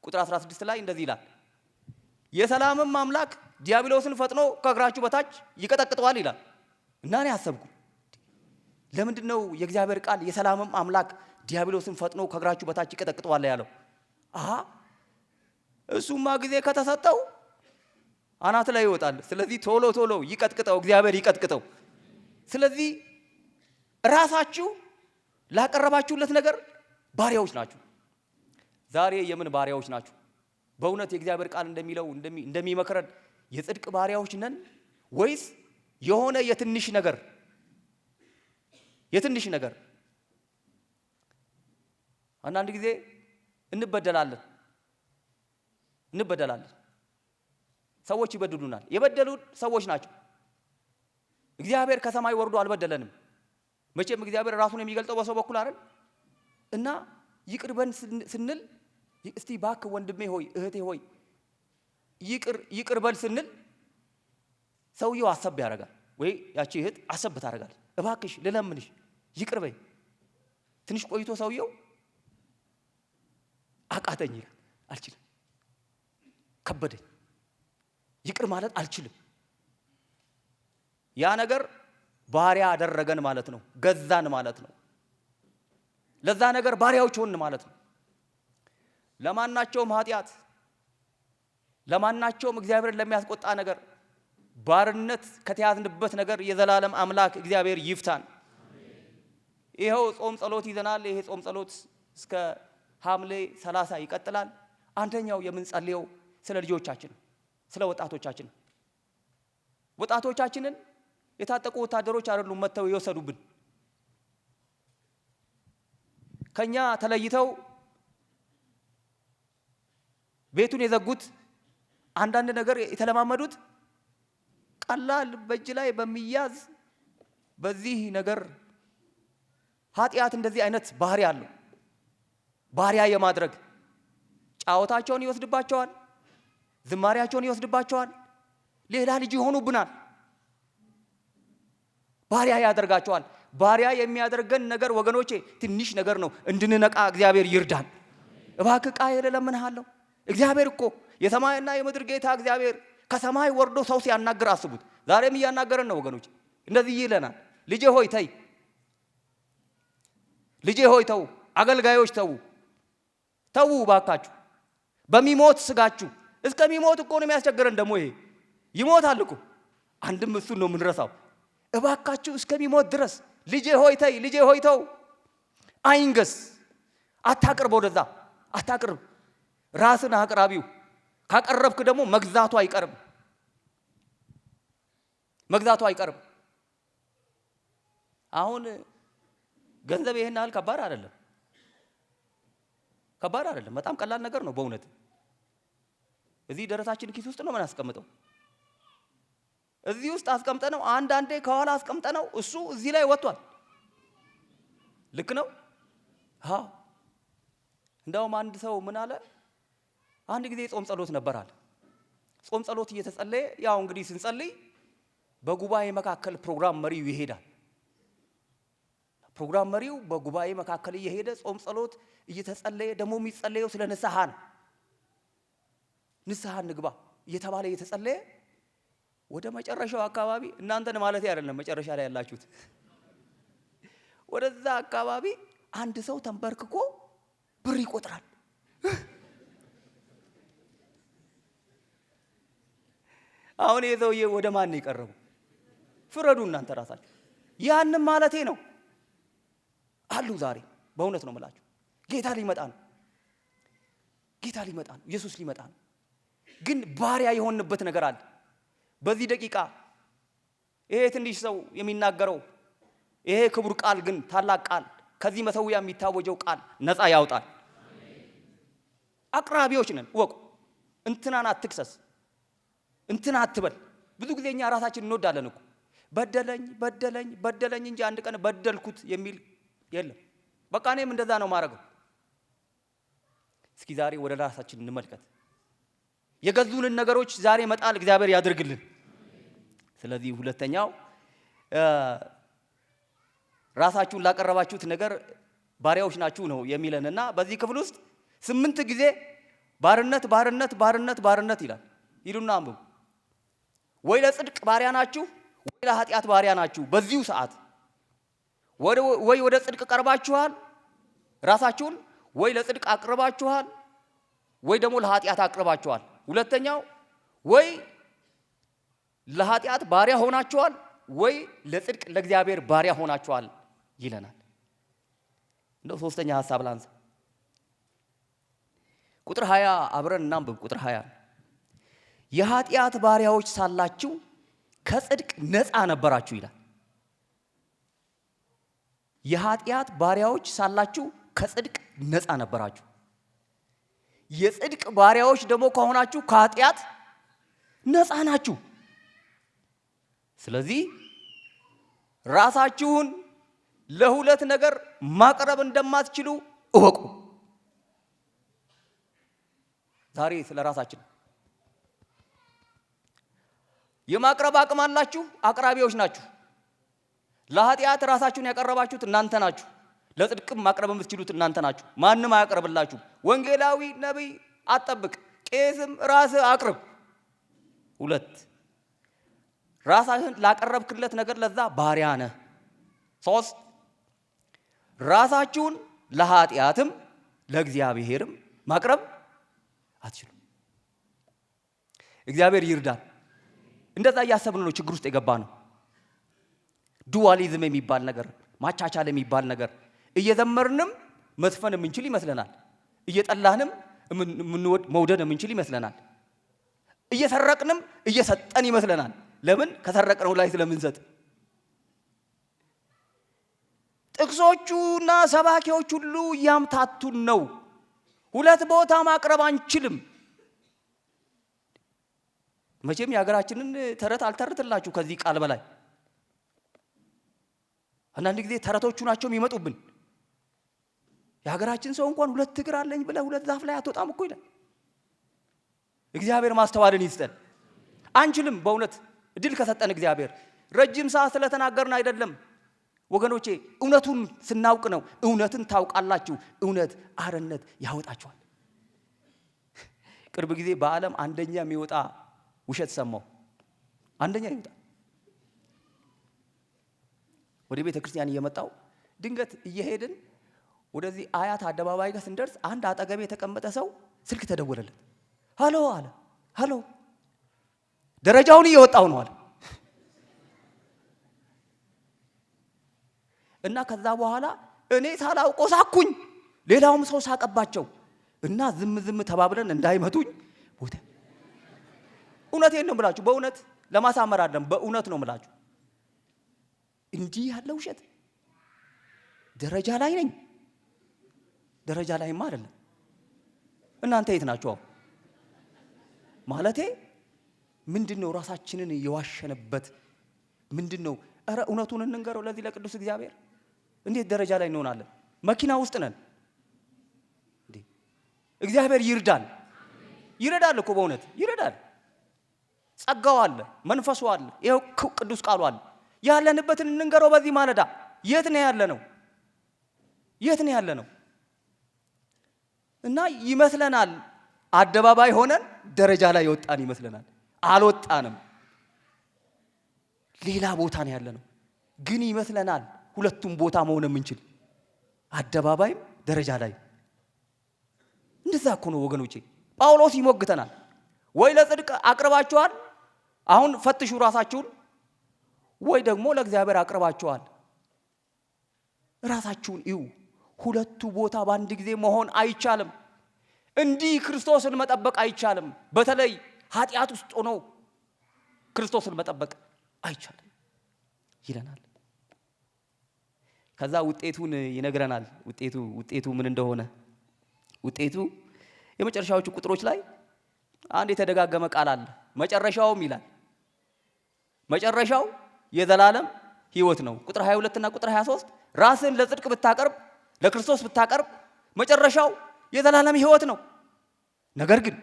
ቁጥር 16 ላይ እንደዚህ ይላል፣ የሰላምም አምላክ ዲያብሎስን ፈጥኖ ከእግራችሁ በታች ይቀጠቅጠዋል ይላል። እና እኔ አሰብኩ፣ ለምንድን ነው የእግዚአብሔር ቃል የሰላምም አምላክ ዲያብሎስን ፈጥኖ ከእግራችሁ በታች ይቀጠቅጠዋል ያለው? እሱማ ጊዜ ከተሰጠው አናት ላይ ይወጣል። ስለዚህ ቶሎ ቶሎ ይቀጥቅጠው፣ እግዚአብሔር ይቀጥቅጠው። ስለዚህ ራሳችሁ ላቀረባችሁለት ነገር ባሪያዎች ናችሁ። ዛሬ የምን ባሪያዎች ናችሁ? በእውነት የእግዚአብሔር ቃል እንደሚለው እንደሚመክረን የጽድቅ ባሪያዎች ነን ወይስ የሆነ የትንሽ ነገር አንዳንድ ጊዜ እንበደላለን። ሰዎች ይበድሉናል። የበደሉን ሰዎች ናቸው። እግዚአብሔር ከሰማይ ወርዶ አልበደለንም። መቼም እግዚአብሔር ራሱን የሚገልጠው በሰው በኩል አይደል? እና ይቅርበን ስንል እስቲ ባክ ወንድሜ ሆይ እህቴ ሆይ ይቅርበል ስንል ሰውየው አሰብ ያደርጋል፣ ወይ ያቺ እህት አሰብ ታደርጋለች። እባክሽ ልለምንሽ ይቅርበይ። ትንሽ ቆይቶ ሰውየው አቃተኝ ይላል። አልችልም፣ ከበደኝ፣ ይቅር ማለት አልችልም። ያ ነገር ባሪያ አደረገን ማለት ነው፣ ገዛን ማለት ነው። ለዛ ነገር ባሪያዎች ሆን ማለት ነው። ለማናቸውም ኃጢአት፣ ለማናቸውም እግዚአብሔርን ለሚያስቆጣ ነገር ባርነት ከተያዝንበት ነገር የዘላለም አምላክ እግዚአብሔር ይፍታን። ይሄው ጾም ጸሎት ይዘናል። ይሄ ጾም ጸሎት እስከ ሐምሌ 30 ይቀጥላል። አንደኛው የምንጸልየው ስለ ልጆቻችን፣ ስለ ወጣቶቻችን። ወጣቶቻችንን የታጠቁ ወታደሮች አይደሉም መተው የወሰዱብን። ከኛ ተለይተው ቤቱን የዘጉት አንዳንድ ነገር የተለማመዱት ቀላል በእጅ ላይ በሚያዝ በዚህ ነገር ኃጢአት እንደዚህ አይነት ባህሪ አለው። ባሪያ የማድረግ ጫወታቸውን ይወስድባቸዋል፣ ዝማሪያቸውን ይወስድባቸዋል፣ ሌላ ልጅ ይሆኑብናል፣ ባሪያ ያደርጋቸዋል። ባሪያ የሚያደርገን ነገር ወገኖቼ ትንሽ ነገር ነው። እንድንነቃ እግዚአብሔር ይርዳን። እባክህ ቃየል እለምንሃለሁ። እግዚአብሔር እኮ የሰማይና የምድር ጌታ እግዚአብሔር ከሰማይ ወርዶ ሰው ሲያናግር አስቡት። ዛሬም እያናገረን ነው ወገኖች። እንደዚህ ይለናል፣ ልጄ ሆይ ተይ፣ ልጄ ሆይ ተው፣ አገልጋዮች ተው፣ ተው ባካችሁ፣ በሚሞት ስጋችሁ። እስከሚሞት እኮ ነው የሚያስቸግረን። ደግሞ ይሄ ይሞታል እኮ። አንድም እሱን ነው የምንረሳው። እባካችሁ እስከሚሞት ድረስ ልጄ ሆይ ተይ፣ ልጄ ሆይ ተው፣ አይንገስ፣ አታቅርብ፣ ወደዛ አታቅርብ። ራስን አቅራቢው ካቀረብክ ደግሞ መግዛቱ አይቀርም፣ መግዛቱ አይቀርም። አሁን ገንዘብ ይሄን ያህል ከባድ አይደለም፣ ከባድ አይደለም። በጣም ቀላል ነገር ነው በእውነት። እዚህ ደረታችን ኪስ ውስጥ ነው ምን አስቀምጠው፣ እዚህ ውስጥ አስቀምጠነው፣ አንዳንዴ ከኋላ አስቀምጠነው፣ እሱ እዚህ ላይ ወጥቷል። ልክ ነው። አዎ። እንደውም አንድ ሰው ምን አለ፣ አንድ ጊዜ ጾም ጸሎት ነበራል። ጾም ጸሎት እየተጸለየ ያው እንግዲህ ስንጸልይ በጉባኤ መካከል ፕሮግራም መሪው ይሄዳል። ፕሮግራም መሪው በጉባኤ መካከል እየሄደ ጾም ጸሎት እየተጸለየ ደግሞ የሚጸለየው ስለ ንስሐ ነው። ንስሐ ንግባ እየተባለ እየተጸለየ ወደ መጨረሻው አካባቢ፣ እናንተን ማለት አይደለም መጨረሻ ላይ ያላችሁት፣ ወደዛ አካባቢ አንድ ሰው ተንበርክኮ ብር ይቆጥራል። አሁን የሰውዬ ወደ ማን ነው የቀረበው? ፍረዱ እናንተ ራሳችሁ። ያንን ማለቴ ነው አሉ ዛሬ። በእውነት ነው የምላችሁ። ጌታ ሊመጣ ነው፣ ጌታ ሊመጣ ነው፣ ኢየሱስ ሊመጣ ነው። ግን ባሪያ የሆንበት ነገር አለ። በዚህ ደቂቃ ይሄ ትንሽ ሰው የሚናገረው ይሄ ክቡር ቃል ግን ታላቅ ቃል፣ ከዚህ መሰዊያ የሚታወጀው ቃል ነፃ ያውጣል። አቅራቢዎች ነን ወቁ። እንትናን አትክሰስ፣ እንትና አትበል። ብዙ ጊዜ እኛ ራሳችን እንወዳለን እኮ በደለኝ በደለኝ በደለኝ እንጂ አንድ ቀን በደልኩት የሚል የለም። በቃ እኔም እንደዛ ነው ማረገው። እስኪ ዛሬ ወደ ራሳችን እንመልከት። የገዙንን ነገሮች ዛሬ መጣል እግዚአብሔር ያድርግልን። ስለዚህ ሁለተኛው ራሳችሁን ላቀረባችሁት ነገር ባሪያዎች ናችሁ ነው የሚለንና በዚህ ክፍል ውስጥ 8 ጊዜ ባርነት ባርነት ባርነት ባርነት ይላል። ይሉና አንብቡ። ወይ ለጽድቅ ባሪያ ናችሁ ወይ ለኃጢአት ባሪያ ናችሁ። በዚሁ ሰዓት ወይ ወደ ጽድቅ ቀርባችኋል ራሳችሁን፣ ወይ ለጽድቅ አቅርባችኋል፣ ወይ ደግሞ ለኃጢአት አቅርባችኋል። ሁለተኛው ወይ ለኃጢአት ባሪያ ሆናችኋል ወይ ለጽድቅ ለእግዚአብሔር ባሪያ ሆናችኋል ይለናል። እንደው ሶስተኛ ሐሳብ ላንሳ። ቁጥር 20 አብረን እናንብብ። ቁጥር 20 የኃጢአት ባሪያዎች ሳላችሁ ከጽድቅ ነፃ ነበራችሁ ይላል። የኃጢአት ባሪያዎች ሳላችሁ ከጽድቅ ነፃ ነበራችሁ። የጽድቅ ባሪያዎች ደግሞ ከሆናችሁ ከኃጢአት ነፃ ናችሁ። ስለዚህ ራሳችሁን ለሁለት ነገር ማቅረብ እንደማትችሉ እወቁ። ዛሬ ስለ ራሳችን የማቅረብ አቅም አላችሁ፣ አቅራቢዎች ናችሁ። ለኃጢአት ራሳችሁን ያቀረባችሁት እናንተ ናችሁ። ለጽድቅም ማቅረብ የምትችሉት እናንተ ናችሁ። ማንም አያቀርብላችሁ። ወንጌላዊ ነቢይ አትጠብቅ፣ ቄስም ራስህ አቅርብ። ሁለት ራስህን ላቀረብክለት ነገር ለዛ ባሪያ ነህ። ሶስት ራሳችሁን ለኃጢአትም ለእግዚአብሔርም ማቅረብ አትችሉም። እግዚአብሔር ይርዳል። እንደዛ እያሰብን ነው ችግር ውስጥ የገባ ነው። ዱዋሊዝም የሚባል ነገር፣ ማቻቻል የሚባል ነገር እየዘመርንም መስፈን የምንችል ይመስለናል። እየጠላንም መውደድ የምንችል ይመስለናል። እየሰረቅንም እየሰጠን ይመስለናል። ለምን? ከሰረቅነው ላይ ስለምንሰጥ። ጥቅሶቹና ሰባኪዎች ሁሉ እያምታቱን ነው። ሁለት ቦታ ማቅረብ አንችልም። መቼም የሀገራችንን ተረት አልተርትላችሁ ከዚህ ቃል በላይ። አንዳንድ ጊዜ ተረቶቹ ናቸው የሚመጡብን። የሀገራችን ሰው እንኳን ሁለት እግር አለኝ ብለህ ሁለት ዛፍ ላይ አትወጣም እኮ ይላል። እግዚአብሔር ማስተዋልን ይስጠን። አንችልም። በእውነት እድል ከሰጠን እግዚአብሔር ረጅም ሰዓት ስለተናገርን አይደለም ወገኖቼ፣ እውነቱን ስናውቅ ነው። እውነትን ታውቃላችሁ፣ እውነት አርነት ያወጣችኋል። ቅርብ ጊዜ በዓለም አንደኛ የሚወጣ ውሸት ሰማሁ። አንደኛ ይወጣ ወደ ቤተ ክርስቲያን እየመጣው ድንገት እየሄድን ወደዚህ አያት አደባባይ ጋር ስንደርስ አንድ አጠገቤ የተቀመጠ ሰው ስልክ ተደወለለት። ሃሎ አለ። ሃሎ ደረጃውን እየወጣው ነው አለ። እና ከዛ በኋላ እኔ ሳላውቀው ሳኩኝ፣ ሌላውም ሰው ሳቀባቸው እና ዝም ተባብለን እንዳይመቱኝ ቦታ። እውነቴን ነው የምላችሁ፣ በእውነት ለማሳመር አይደለም፣ በእውነት ነው የምላችሁ። እንዲህ ያለ ውሸት ደረጃ ላይ ነኝ። ደረጃ ላይማ አይደለም። እናንተ የት ናችሁ? ማለቴ ምንድነው ራሳችንን የዋሸንበት ምንድነው? ኧረ እውነቱን እንንገረው ለዚህ ለቅዱስ እግዚአብሔር። እንዴት ደረጃ ላይ እንሆናለን? መኪና ውስጥ ነን እንዴ? እግዚአብሔር ይርዳል። ይረዳል እኮ በእውነት ይረዳል። ጸጋው አለ፣ መንፈሱ አለ፣ ይሄው ቅዱስ ቃሉ አለ። ያለንበትን እንንገረው በዚህ ማለዳ። የት ነው ያለ ነው? የት ነው ያለ ነው? እና ይመስለናል አደባባይ ሆነን ደረጃ ላይ የወጣን ይመስለናል። አልወጣንም። ሌላ ቦታ ነው ያለ ነው። ግን ይመስለናል ሁለቱም ቦታ መሆን የምንችል አደባባይም ደረጃ ላይ። እንደዛ እኮ ነው ወገኖቼ። ጳውሎስ ይሞግተናል። ወይ ለጽድቅ አቅርባችኋል፣ አሁን ፈትሹ ራሳችሁን፣ ወይ ደግሞ ለእግዚአብሔር አቅርባችኋል። ራሳችሁን እዩ። ሁለቱ ቦታ በአንድ ጊዜ መሆን አይቻልም። እንዲህ ክርስቶስን መጠበቅ አይቻልም። በተለይ ኃጢአት ውስጥ ሆኖ ክርስቶስን መጠበቅ አይቻልም ይለናል። ከዛ ውጤቱን ይነግረናል። ውጤቱ ምን እንደሆነ ውጤቱ የመጨረሻዎቹ ቁጥሮች ላይ አንድ የተደጋገመ ቃል አለ። መጨረሻውም ይላል። መጨረሻው የዘላለም ሕይወት ነው። ቁጥር 22 እና ቁጥር 23 ራስን ለጽድቅ ብታቀርብ፣ ለክርስቶስ ብታቀርብ መጨረሻው የዘላለም ሕይወት ነው። ነገር ግን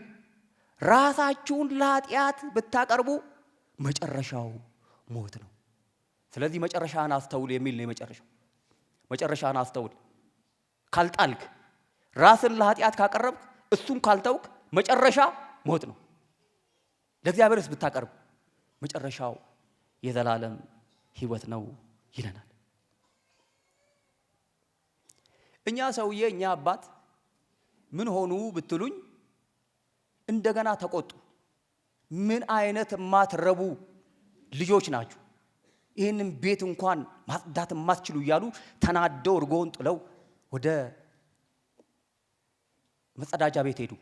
ራሳችሁን ለኃጢአት ብታቀርቡ መጨረሻው ሞት ነው። ስለዚህ መጨረሻን አስተውል የሚል ነው። መጨረሻን አስተውል። ካልጣልክ፣ ራስን ለኃጢአት ካቀረብክ፣ እሱን ካልተውክ መጨረሻ ሞት ነው። ለእግዚአብሔርስ ብታቀርብ መጨረሻው የዘላለም ሕይወት ነው ይለናል። እኛ ሰውዬ እኛ አባት ምን ሆኑ ብትሉኝ እንደገና ተቆጡ። ምን አይነት ማትረቡ ልጆች ናችሁ፣ ይህንን ቤት እንኳን ማጽዳት የማትችሉ እያሉ ተናደው እርጎውን ጥለው ወደ መጸዳጃ ቤት ሄዱ።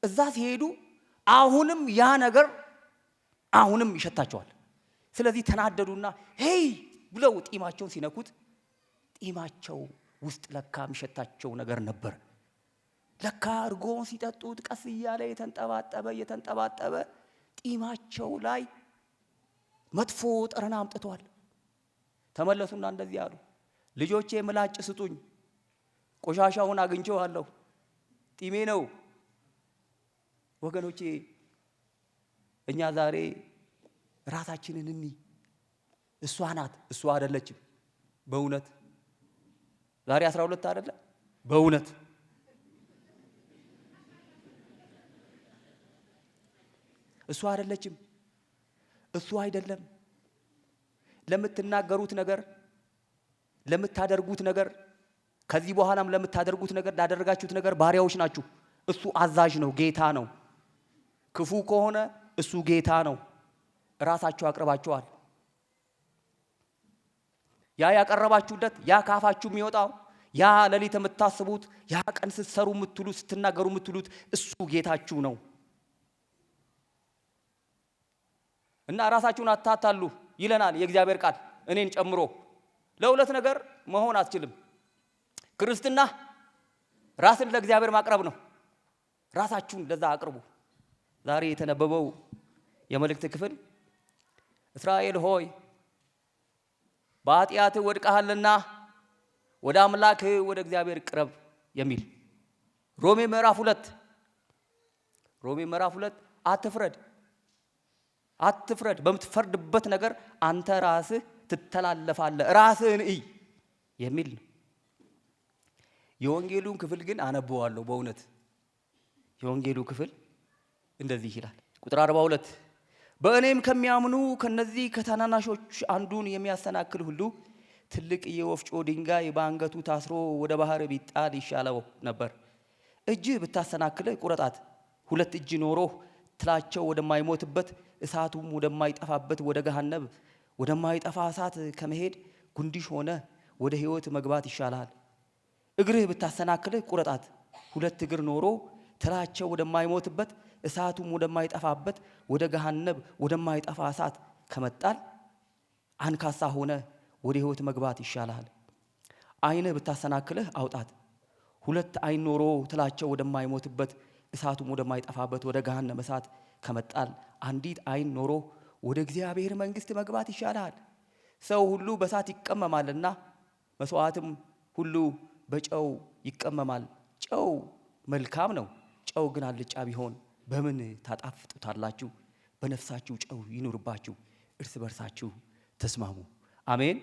እዛ ሲሄዱ አሁንም ያ ነገር አሁንም ይሸታቸዋል። ስለዚህ ተናደዱና ሄይ ብለው ጢማቸውን ሲነኩት ጢማቸው ውስጥ ለካ የሚሸታቸው ነገር ነበር። ለካ እርጎውን ሲጠጡት ቀስ እያለ የተንጠባጠበ ጢማቸው ላይ መጥፎ ጠረን አምጥቷል። ተመለሱና እንደዚህ አሉ፣ ልጆቼ ምላጭ ስጡኝ፣ ቆሻሻውን አግኝቼዋለሁ፣ ጢሜ ነው። ወገኖቼ እኛ ዛሬ ራሳችንን እሷ ናት እሷ አይደለችም። በእውነት ዛሬ 12 አይደለ? በእውነት እሷ አይደለችም፣ እሱ አይደለም። ለምትናገሩት ነገር፣ ለምታደርጉት ነገር፣ ከዚህ በኋላም ለምታደርጉት ነገር፣ ላደረጋችሁት ነገር ባሪያዎች ናችሁ። እሱ አዛዥ ነው፣ ጌታ ነው። ክፉ ከሆነ እሱ ጌታ ነው። ራሳችሁ አቅርባችኋል። ያ ያቀረባችሁለት፣ ያ ካፋችሁ የሚወጣው፣ ያ ሌሊት የምታስቡት፣ ያ ቀን ስትሰሩ የምትሉት፣ ስትናገሩ የምትሉት እሱ ጌታችሁ ነው። እና ራሳችሁን አታታሉ ይለናል የእግዚአብሔር ቃል፣ እኔን ጨምሮ። ለሁለት ነገር መሆን አትችልም። ክርስትና ራስን ለእግዚአብሔር ማቅረብ ነው። ራሳችሁን ለዛ አቅርቡ። ዛሬ የተነበበው የመልእክት ክፍል እስራኤል ሆይ በኃጢአትህ ወድቀሃልና ወደ አምላክህ ወደ እግዚአብሔር ቅረብ የሚል። ሮሜ ምዕራፍ 2 አትፍረድ፣ በምትፈርድበት ነገር አንተ ራስህ ትተላለፋለህ፣ ራስህን እይ የሚል ነው። የወንጌሉን ክፍል ግን አነበዋለሁ። በእውነት የወንጌሉ ክፍል እንደዚህ ይላል። ቁጥር 42 በእኔም ከሚያምኑ ከነዚህ ከታናናሾች አንዱን የሚያሰናክል ሁሉ ትልቅ የወፍጮ ድንጋይ በአንገቱ ታስሮ ወደ ባህር ቢጣል ይሻለው ነበር። እጅህ ብታሰናክልህ ቁረጣት። ሁለት እጅ ኖሮህ ትላቸው ወደማይሞትበት እሳቱም ወደማይጠፋበት ወደ ገሃነብ ወደማይጠፋ እሳት ከመሄድ ጉንድሽ ሆነ ወደ ሕይወት መግባት ይሻላል። እግርህ ብታሰናክልህ ቁረጣት። ሁለት እግር ኖሮ ትላቸው ወደማይሞትበት እሳቱም ወደማይጠፋበት ወደ ገሃነብ ወደማይጠፋ እሳት ከመጣል አንካሳ ሆነ ወደ ሕይወት መግባት ይሻላል። ዓይንህ ብታሰናክልህ አውጣት። ሁለት ዓይን ኖሮ ትላቸው ወደማይሞትበት እሳቱም ወደማይጠፋበት ወደ ገሃነም እሳት ከመጣል አንዲት ዓይን ኖሮ ወደ እግዚአብሔር መንግሥት መግባት ይሻላል። ሰው ሁሉ በእሳት ይቀመማልና መስዋዕትም ሁሉ በጨው ይቀመማል። ጨው መልካም ነው። ጨው ግን አልጫ ቢሆን በምን ታጣፍጡታላችሁ? በነፍሳችሁ ጨው ይኑርባችሁ፣ እርስ በርሳችሁ ተስማሙ። አሜን።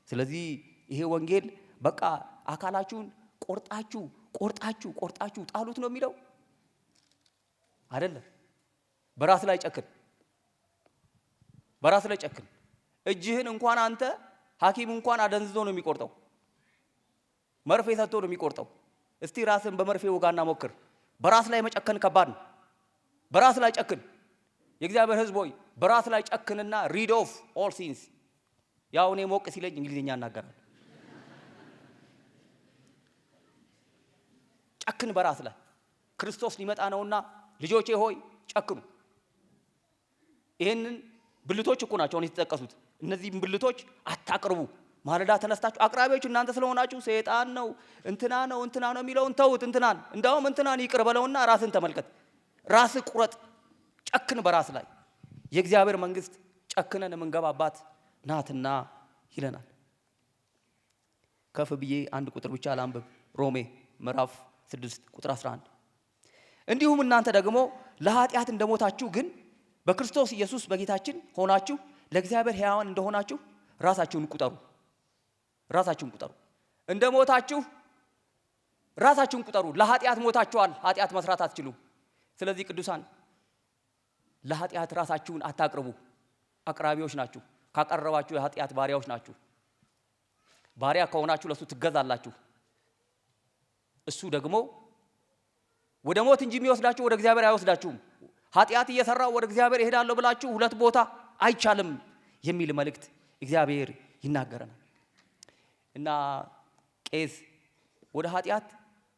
ስለዚህ ይሄ ወንጌል በቃ አካላችሁን ቆርጣችሁ ጣሉት ነው የሚለው አይደለም። በራስ ላይ ጨክን። እጅህን እንኳን አንተ ሐኪም እንኳን አደንዝዞ ነው የሚቆርጠው፣ መርፌ ሰጥቶ ነው የሚቆርጠው። እስቲ ራስን በመርፌ ወጋና ሞክር። በራስ ላይ መጨከን ከባድ ነው። በራስ ላይ ጨክን። የእግዚአብሔር ሕዝብ ሆይ በራስ ላይ ጨክንና ሪድ ኦፍ ኦል ሲንስ። ያው እኔ ሞቅ ሲለኝ እንግሊዝኛ እናገራለሁ። ጨክን በራስ ላይ፣ ክርስቶስ ሊመጣ ነውና ልጆቼ ሆይ ጨክኑ። ይሄንን ብልቶች እኮ ናቸው የተጠቀሱት። እነዚህም ብልቶች አታቅርቡ። ማለዳ ተነስታችሁ አቅራቢዎች እናንተ ስለሆናችሁ ሰይጣን ነው እንትና ነው የሚለውን ተውት። እንዳውም እንትናን ይቅር በለውና ራስን ተመልከት። ራስ ቁረጥ፣ ጨክን በራስ ላይ። የእግዚአብሔር መንግስት ጨክነን የምንገባባት ናትና ይለናል። ከፍ ብዬ አንድ ቁጥር ብቻ ላንብብ። ሮሜ ምዕራፍ 6 ቁጥር 11 እንዲሁም እናንተ ደግሞ ለኃጢአት እንደሞታችሁ ግን በክርስቶስ ኢየሱስ በጌታችን ሆናችሁ ለእግዚአብሔር ሕያዋን እንደሆናችሁ ራሳችሁን ቁጠሩ። እንደሞታችሁ ራሳችሁን ቁጠሩ። ለኃጢአት ሞታችኋል። ኃጢአት መስራት አትችሉም። ስለዚህ ቅዱሳን ለኃጢአት ራሳችሁን አታቅርቡ። አቅራቢዎች ናችሁ። ካቀረባችሁ የኃጢአት ባሪያዎች ናችሁ። ባሪያ ከሆናችሁ ለሱ ትገዛላችሁ። እሱ ደግሞ ወደ ሞት እንጂ የሚወስዳችሁ ወደ እግዚአብሔር አይወስዳችሁም። ኃጢአት እየሰራው ወደ እግዚአብሔር እሄዳለሁ ብላችሁ ሁለት ቦታ አይቻልም የሚል መልእክት እግዚአብሔር ይናገረናል። እና ቄስ ወደ ኃጢአት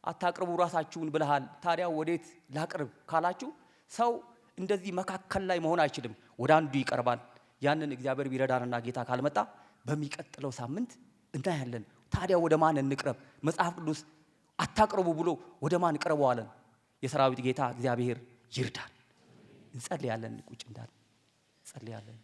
አታቅርቡ ራሳችሁን ብለሃል፣ ታዲያ ወዴት ላቅርብ ካላችሁ ሰው እንደዚህ መካከል ላይ መሆን አይችልም። ወደ አንዱ ይቀርባል። ያንን እግዚአብሔር ቢረዳንና ጌታ ካልመጣ በሚቀጥለው ሳምንት እናያለን። ታዲያ ወደ ማን እንቅረብ? መጽሐፍ ቅዱስ አታቅርቡ ብሎ ወደ ማን ቅረቡ አለን? የሰራዊት ጌታ እግዚአብሔር ይርዳል። እንጸልያለን። ቁጭ እንዳል እንጸልያለን።